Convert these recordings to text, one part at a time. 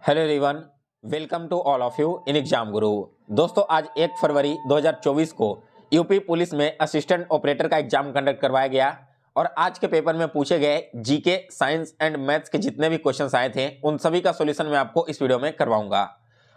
Hello everyone, welcome to all of you in exam guru. दोस्तों, आज 1 फरवरी 2024 को यूपी पुलिस में असिस्टेंट ऑपरेटर का एग्जाम कंडक्ट करवाया गया और आज के पेपर में पूछे गए जीके, साइंस एंड मैथ्स के जितने भी क्वेश्चंस आए थे उन सभी का सॉल्यूशन मैं आपको इस वीडियो में करवाऊंगा।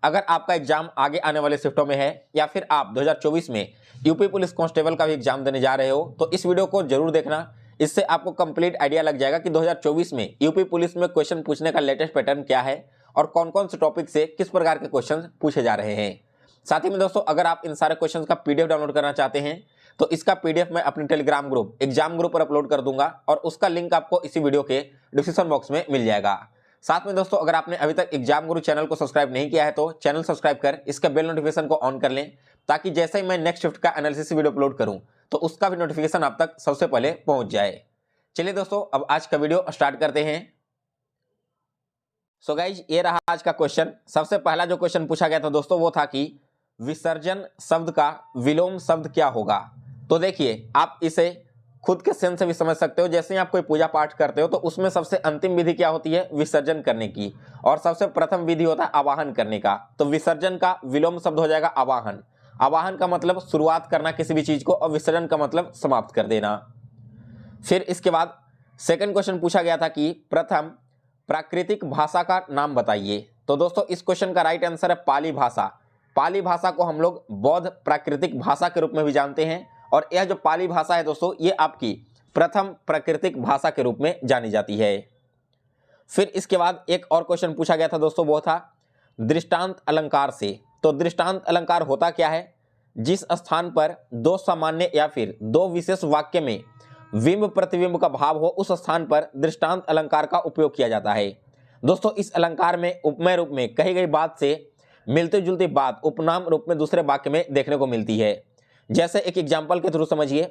अगर आपका एग्जाम आगे आने वाले शिफ्टों में है या फिर आप 2024 में यूपी पुलिस कांस्टेबल का भी एग्जाम देने जा रहे हो तो इस वीडियो को जरूर देखना। इससे आपको कंप्लीट आइडिया लग जाएगा कि 2024 में यूपी पुलिस में क्वेश्चन पूछने का लेटेस्ट पैटर्न क्या है और कौन कौन से टॉपिक से किस प्रकार के क्वेश्चन पूछे जा रहे हैं। साथ ही में दोस्तों, अगर आप इन सारे क्वेश्चंस का पीडीएफ डाउनलोड करना चाहते हैं तो इसका पीडीएफ मैं अपने टेलीग्राम ग्रुप एग्जाम ग्रुप पर अपलोड कर दूंगा और उसका लिंक आपको इसी वीडियो के डिस्क्रिप्शन बॉक्स में मिल जाएगा। साथ में दोस्तों, अगर आपने अभी तक एग्जाम गुरु चैनल को सब्सक्राइब नहीं किया है तो चैनल सब्सक्राइब कर इसका बेल नोटिफिकेशन को ऑन कर लें ताकि जैसे ही मैं नेक्स्ट शिफ्ट का एनालिसिस वीडियो अपलोड करूं तो उसका भी नोटिफिकेशन आप तक सबसे पहले पहुंच जाए। चलिए दोस्तों, अब आज का वीडियो स्टार्ट करते हैं। सो गाइज, ये रहा आज का क्वेश्चन। सबसे पहला जो क्वेश्चन पूछा गया था दोस्तों वो था कि विसर्जन शब्द का विलोम शब्द क्या होगा। तो देखिए, आप इसे खुद के सेंस से भी समझ सकते हो। जैसे ही आप कोई पूजा पाठ करते हो तो उसमें सबसे अंतिम विधि क्या होती है? विसर्जन करने की, और सबसे प्रथम विधि होता है आवाहन करने का। तो विसर्जन का विलोम शब्द हो जाएगा आवाहन। आवाहन का मतलब शुरुआत करना किसी भी चीज को और विसर्जन का मतलब समाप्त कर देना। फिर इसके बाद सेकंड क्वेश्चन पूछा गया था कि प्रथम प्राकृतिक भाषा का नाम बताइए। तो दोस्तों, इस क्वेश्चन का राइट आंसर है पाली भाषा। पाली भाषा को हम लोग बौद्ध प्राकृतिक भाषा के रूप में भी जानते हैं और यह जो पाली भाषा है दोस्तों, ये आपकी प्रथम प्राकृतिक भाषा के रूप में जानी जाती है। फिर इसके बाद एक और क्वेश्चन पूछा गया था दोस्तों, वो था दृष्टांत अलंकार से। तो दृष्टांत अलंकार होता क्या है? जिस स्थान पर दो सामान्य या फिर दो विशेष वाक्य में बिंब प्रतिबिंब का भाव हो उस स्थान पर दृष्टांत अलंकार का उपयोग किया जाता है। दोस्तों, इस अलंकार में उपमेय रूप में कही गई बात से मिलती जुलती बात उपनाम रूप में दूसरे वाक्य में देखने को मिलती है। जैसे एक एग्जाम्पल के थ्रू समझिए,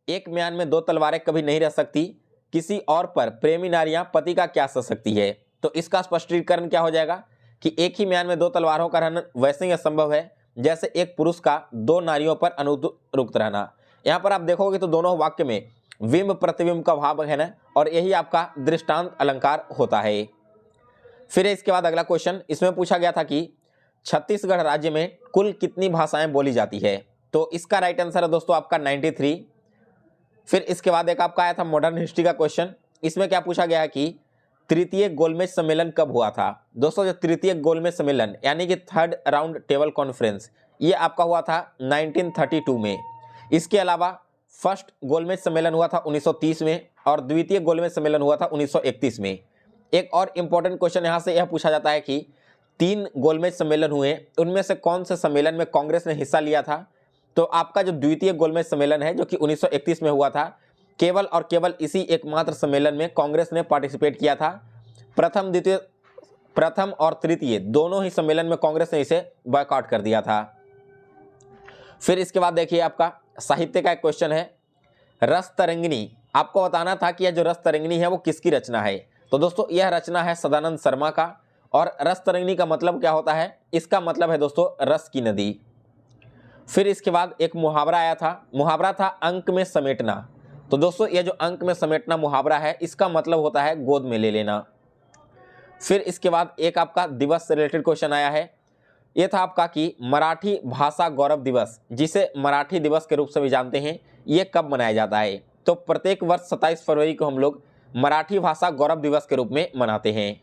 एक म्यान में दो तलवारें कभी नहीं रह सकती, किसी और पर प्रेमी नारियां पति का क्या सह सकती है। तो इसका स्पष्टीकरण क्या हो जाएगा कि एक ही म्यान में दो तलवारों का रहना वैसे ही असंभव है जैसे एक पुरुष का दो नारियों पर अनुरुक्त रहना। यहाँ पर आप देखोगे तो दोनों वाक्य में बिंब प्रतिबिंब का भाव है ना, और यही आपका दृष्टांत अलंकार होता है। फिर इसके बाद अगला क्वेश्चन इसमें पूछा गया था कि छत्तीसगढ़ राज्य में कुल कितनी भाषाएं बोली जाती है। तो इसका राइट आंसर है दोस्तों आपका 93। फिर इसके बाद एक आपका आया था मॉडर्न हिस्ट्री का क्वेश्चन। इसमें क्या पूछा गया है कि तृतीय गोलमेज सम्मेलन कब हुआ था। दोस्तों, जो तृतीय गोलमेज सम्मेलन यानी कि थर्ड राउंड टेबल कॉन्फ्रेंस, ये आपका हुआ था 1932 में। इसके अलावा फर्स्ट गोलमेज सम्मेलन हुआ था 1930 में और द्वितीय गोलमेज सम्मेलन हुआ था 1931 में। एक और इंपॉर्टेंट क्वेश्चन यहाँ से यह पूछा जाता है कि 3 गोलमेज सम्मेलन हुए, उनमें से कौन से सम्मेलन में कांग्रेस ने हिस्सा लिया था। तो आपका जो द्वितीय गोलमेज सम्मेलन है जो कि 1931 में हुआ था, केवल और केवल इसी एकमात्र सम्मेलन में कांग्रेस ने पार्टिसिपेट किया था। प्रथम और तृतीय दोनों ही सम्मेलन में कांग्रेस ने इसे बॉयकॉट कर दिया था। फिर इसके बाद देखिए, आपका साहित्य का एक क्वेश्चन है, रस तरंगिणी। आपको बताना था कि यह जो रस तरंगिणी है वो किसकी रचना है। तो दोस्तों, यह रचना है सदानंद शर्मा का। और रस तरंगिणी का मतलब क्या होता है? इसका मतलब है दोस्तों रस की नदी। फिर इसके बाद एक मुहावरा आया था, मुहावरा था अंक में समेटना। तो दोस्तों, यह जो अंक में समेटना मुहावरा है इसका मतलब होता है गोद में ले लेना। फिर इसके बाद एक आपका दिवस से रिलेटेड क्वेश्चन आया है। यह था आपका कि मराठी भाषा गौरव दिवस, जिसे मराठी दिवस के रूप से भी जानते हैं, ये कब मनाया जाता है। तो प्रत्येक वर्ष 27 फरवरी को हम लोग मराठी भाषा गौरव दिवस के रूप में मनाते हैं।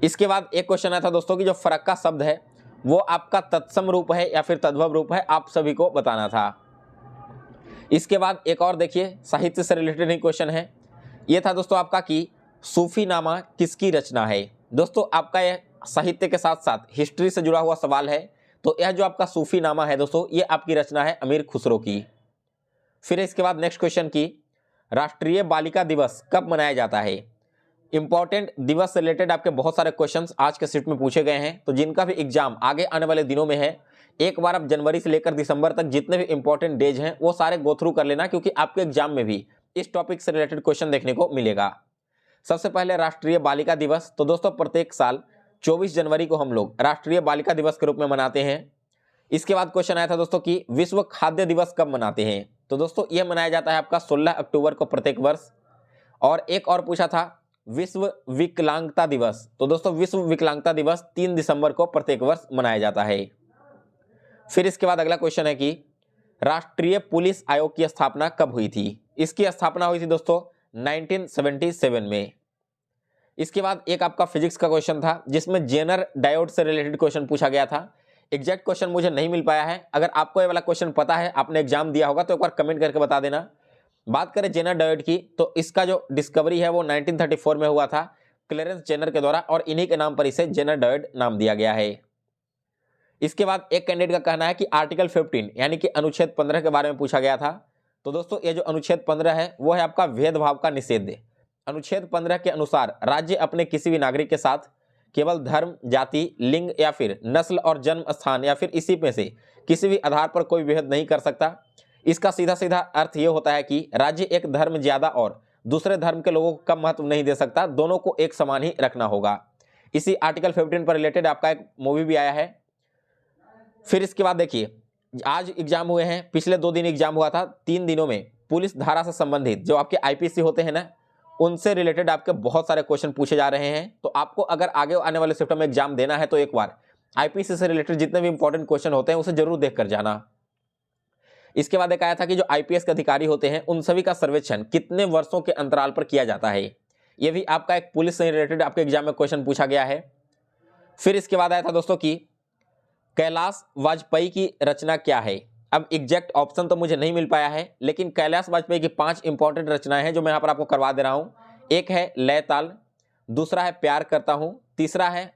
इसके बाद एक क्वेश्चन आया था दोस्तों कि जो फरक्का शब्द है वो आपका तत्सम रूप है या फिर तद्भव रूप है, आप सभी को बताना था। इसके बाद एक और देखिए साहित्य से रिलेटेड ही क्वेश्चन है। ये था दोस्तों आपका कि सूफीनामा किसकी रचना है। दोस्तों, आपका यह साहित्य के साथ साथ हिस्ट्री से जुड़ा हुआ सवाल है। तो यह जो आपका सूफीनामा है दोस्तों, ये आपकी रचना है अमीर खुसरो की। फिर इसके बाद नेक्स्ट क्वेश्चन की राष्ट्रीय बालिका दिवस कब मनाया जाता है। इंपॉर्टेंट दिवस से रिलेटेड आपके बहुत सारे क्वेश्चंस आज के शिफ्ट में पूछे गए हैं। तो जिनका भी एग्जाम आगे आने वाले दिनों में है, एक बार आप जनवरी से लेकर दिसंबर तक जितने भी इंपॉर्टेंट डेज हैं वो सारे गो थ्रू कर लेना, क्योंकि आपके एग्जाम में भी इस टॉपिक से रिलेटेड क्वेश्चन देखने को मिलेगा। सबसे पहले राष्ट्रीय बालिका दिवस। तो दोस्तों, प्रत्येक साल 24 जनवरी को हम लोग राष्ट्रीय बालिका दिवस के रूप में मनाते हैं। इसके बाद क्वेश्चन आया था दोस्तों कि विश्व खाद्य दिवस कब मनाते हैं। तो दोस्तों, यह मनाया जाता है आपका 16 अक्टूबर को प्रत्येक वर्ष। और एक और पूछा था विश्व विकलांगता दिवस? तो दोस्तों विश्व विकलांगता दिवस 3 दिसंबर को प्रत्येक वर्ष मनाया जाता है। फिर इसके बाद अगला क्वेश्चन है कि राष्ट्रीय पुलिस आयोग की स्थापना कब हुई थी? इसकी स्थापना हुई थी दोस्तों 1977 में। इसके बाद एक आपका फिजिक्स का क्वेश्चन था जिसमें जेनर डायोड से रिलेटेड क्वेश्चन पूछा गया था। एग्जैक्ट क्वेश्चन मुझे नहीं मिल पाया है, अगर आपको ये वाला क्वेश्चन पता है, आपने एग्जाम दिया होगा तो एक बार कमेंट करके बता देना। बात करें जेनर डायोड की तो इसका जो डिस्कवरी है वो 1934 में हुआ था क्लेरेंस जेनर के द्वारा, और इन्हीं के नाम पर इसे जेनर डायोड नाम दिया गया है। इसके बाद एक कैंडिडेट का कहना है कि आर्टिकल 15 यानी कि अनुच्छेद 15 के बारे में पूछा गया था। तो दोस्तों ये जो अनुच्छेद 15 है वो है आपका भेदभाव का निषेध। अनुच्छेद 15 के अनुसार राज्य अपने किसी भी नागरिक के साथ केवल धर्म, जाति, लिंग या फिर नस्ल और जन्म स्थान या फिर इसी में से किसी भी आधार पर कोई भेद नहीं कर सकता। इसका सीधा सीधा अर्थ ये होता है कि राज्य एक धर्म ज्यादा और दूसरे धर्म के लोगों को कम महत्व नहीं दे सकता, दोनों को एक समान ही रखना होगा। इसी आर्टिकल 15 पर रिलेटेड आपका एक मूवी भी आया है। फिर इसके बाद देखिए आज एग्जाम हुए हैं, पिछले 2 दिन एग्जाम हुआ था। 3 दिनों में पुलिस धारा से संबंधित जो आपके आईपीसी होते हैं ना, उनसे रिलेटेड आपके बहुत सारे क्वेश्चन पूछे जा रहे हैं। तो आपको अगर आगे आने वाले शिफ्ट में एग्जाम देना है तो एक बार आईपीसी से रिलेटेड जितने भी इंपॉर्टेंट क्वेश्चन होते हैं उसे जरूर देख कर जाना। इसके बाद एक आया था कि जो आईपीएस के अधिकारी होते हैं उन सभी का सर्वेक्षण कितने वर्षों के अंतराल पर किया जाता है, यह भी आपका एक पुलिस से रिलेटेड आपके एग्जाम में क्वेश्चन पूछा गया है। फिर इसके बाद आया था दोस्तों कि कैलाश वाजपेयी की रचना क्या है? अब एग्जैक्ट ऑप्शन तो मुझे नहीं मिल पाया है, लेकिन कैलाश वाजपेयी की 5 इंपॉर्टेंट रचनाएं हैं जो मैं यहाँ पर आपको करवा दे रहा हूं। एक है लय ताल, दूसरा है प्यार करता हूं, तीसरा है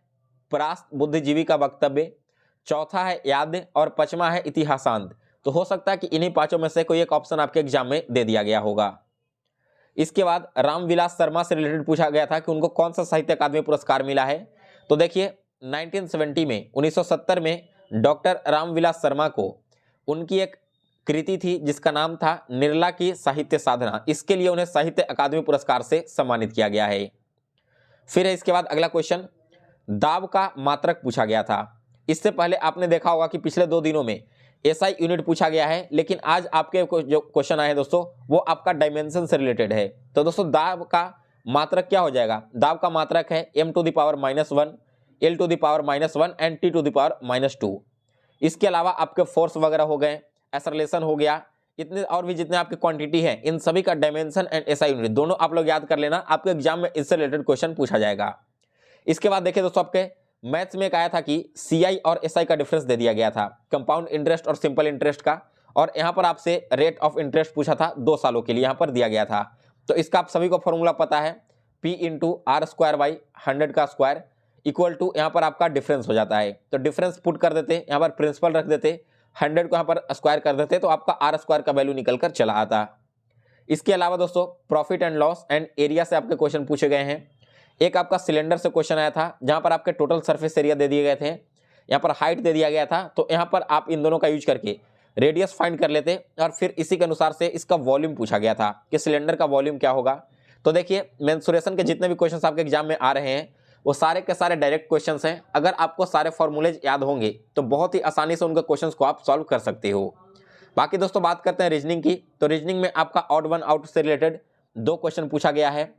परास्त बुद्धिजीवी का वक्तव्य, चौथा है याद और पांचवा है इतिहासांत। तो हो सकता है कि इन्हीं 5 में से कोई एक ऑप्शन आपके एग्जाम में दे दिया गया होगा। इसके बाद रामविलास शर्मा से रिलेटेड पूछा गया था कि उनको कौन सा साहित्य अकादमी पुरस्कार मिला है। तो देखिए 1970 में 1970 में डॉक्टर रामविलास शर्मा को उनकी एक कृति थी जिसका नाम था निर्ला की साहित्य साधना, इसके लिए उन्हें साहित्य अकादमी पुरस्कार से सम्मानित किया गया है। फिर इसके बाद अगला क्वेश्चन दाब का मात्रक पूछा गया था। इससे पहले आपने देखा होगा कि पिछले 2 दिनों में एसआई यूनिट पूछा गया है, लेकिन आज आपके जो क्वेश्चन आए हैं दोस्तों वो आपका डायमेंशन से रिलेटेड है। तो दोस्तों दाब का मात्रक क्या हो जाएगा? दाब का मात्रक है m⁻⁻1, l⁻⁻1 एंड t⁻⁻2। इसके अलावा आपके फोर्स वगैरह हो गए, एक्सेलरेशन हो गया, इतने और भी जितने आपकी क्वांटिटी है, इन सभी का डायमेंशन एंड एसआई यूनिट दोनों आप लोग याद कर लेना, आपके एग्जाम में इससे रिलेटेड क्वेश्चन पूछा जाएगा। इसके बाद देखिए दोस्तों आपके मैथ्स में एक आया था कि सीआई और एसआई का डिफरेंस दे दिया गया था, कंपाउंड इंटरेस्ट और सिंपल इंटरेस्ट का, और यहाँ पर आपसे रेट ऑफ इंटरेस्ट पूछा था 2 सालों के लिए यहाँ पर दिया गया था। तो इसका आप सभी को फॉर्मूला पता है, P × R² / 100 का स्क्वायर इक्वल टू यहाँ पर आपका डिफरेंस हो जाता है। तो डिफरेंस पुट कर देते, यहाँ पर प्रिंसिपल रख देते, 100 को यहाँ पर स्क्वायर कर देते तो आपका R² का वैल्यू निकल कर चला आता। इसके अलावा दोस्तों profit and loss and area से आपके क्वेश्चन पूछे गए हैं। एक आपका सिलेंडर से क्वेश्चन आया था जहां पर आपके टोटल सरफेस एरिया दे दिए गए थे, यहाँ पर हाइट दे दिया गया था। तो यहाँ पर आप इन दोनों का यूज करके रेडियस फाइंड कर लेते और फिर इसी के अनुसार से इसका वॉल्यूम पूछा गया था कि सिलेंडर का वॉल्यूम क्या होगा। तो देखिए मेंसुरेशन के जितने भी क्वेश्चन आपके एग्जाम में आ रहे हैं वो सारे के सारे डायरेक्ट क्वेश्चन हैं। अगर आपको सारे फॉर्मूलेज याद होंगे तो बहुत ही आसानी से उनके क्वेश्चन को आप सॉल्व कर सकते हो। बाकी दोस्तों बात करते हैं रीजनिंग की। तो रीजनिंग में आपका ऑड वन आउट से रिलेटेड 2 क्वेश्चन पूछा गया है।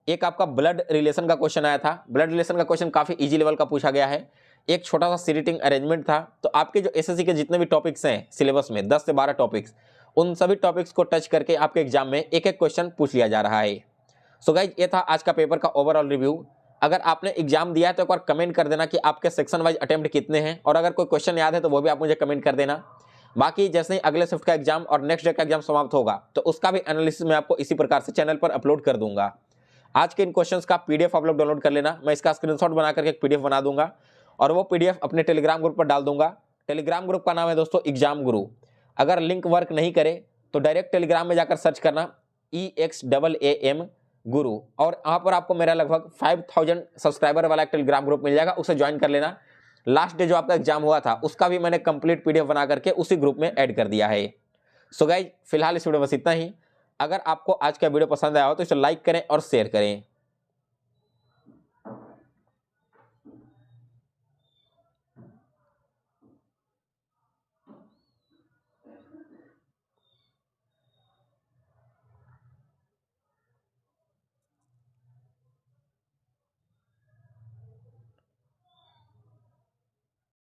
एक आपका ब्लड रिलेशन का क्वेश्चन आया था, ब्लड रिलेशन का क्वेश्चन काफी इजी लेवल का पूछा गया है। एक छोटा सा सीटिंग अरेंजमेंट था। तो आपके जो एसएससी के जितने भी टॉपिक्स हैं सिलेबस में 10 से 12 टॉपिक्स, उन सभी टॉपिक्स को टच करके आपके एग्जाम में एक एक क्वेश्चन पूछ लिया जा रहा है। सो गाइज ये था आज का पेपर का ओवरऑल रिव्यू। अगर आपने एग्जाम दिया है तो एक बार कमेंट कर देना कि आपके सेक्शन वाइज अटेम्प्ट कितने हैं, और अगर कोई क्वेश्चन याद है तो वो भी आप मुझे कमेंट कर देना। बाकी जैसे ही अगले शिफ्ट का एग्जाम और नेक्स्ट डे का एग्जाम समाप्त होगा तो उसका भी एनालिसिस मैं आपको इसी प्रकार से चैनल पर अपलोड कर दूंगा। आज के इन क्वेश्चंस का पीडीएफ आप लोग डाउनलोड कर लेना, मैं इसका स्क्रीनशॉट बना करके एक पीडीएफ बना दूंगा और वो पीडीएफ अपने टेलीग्राम ग्रुप पर डाल दूंगा। टेलीग्राम ग्रुप का नाम है दोस्तों एग्जाम गुरु। अगर लिंक वर्क नहीं करे तो डायरेक्ट टेलीग्राम में जाकर सर्च करना EXAAM गुरु, और यहाँ पर आपको मेरा लगभग 5000 सब्सक्राइबर वाला एक टेलीग्राम ग्रुप मिल जाएगा, उसे ज्वाइन कर लेना। लास्ट डे जो आपका एग्जाम हुआ था उसका भी मैंने कंप्लीट पीडीएफ बना करके उसी ग्रुप में ऐड कर दिया है। सो गाइज फिलहाल इस वीडियो में बस इतना ही। अगर आपको आज का वीडियो पसंद आया हो तो इसे लाइक करें और शेयर करें।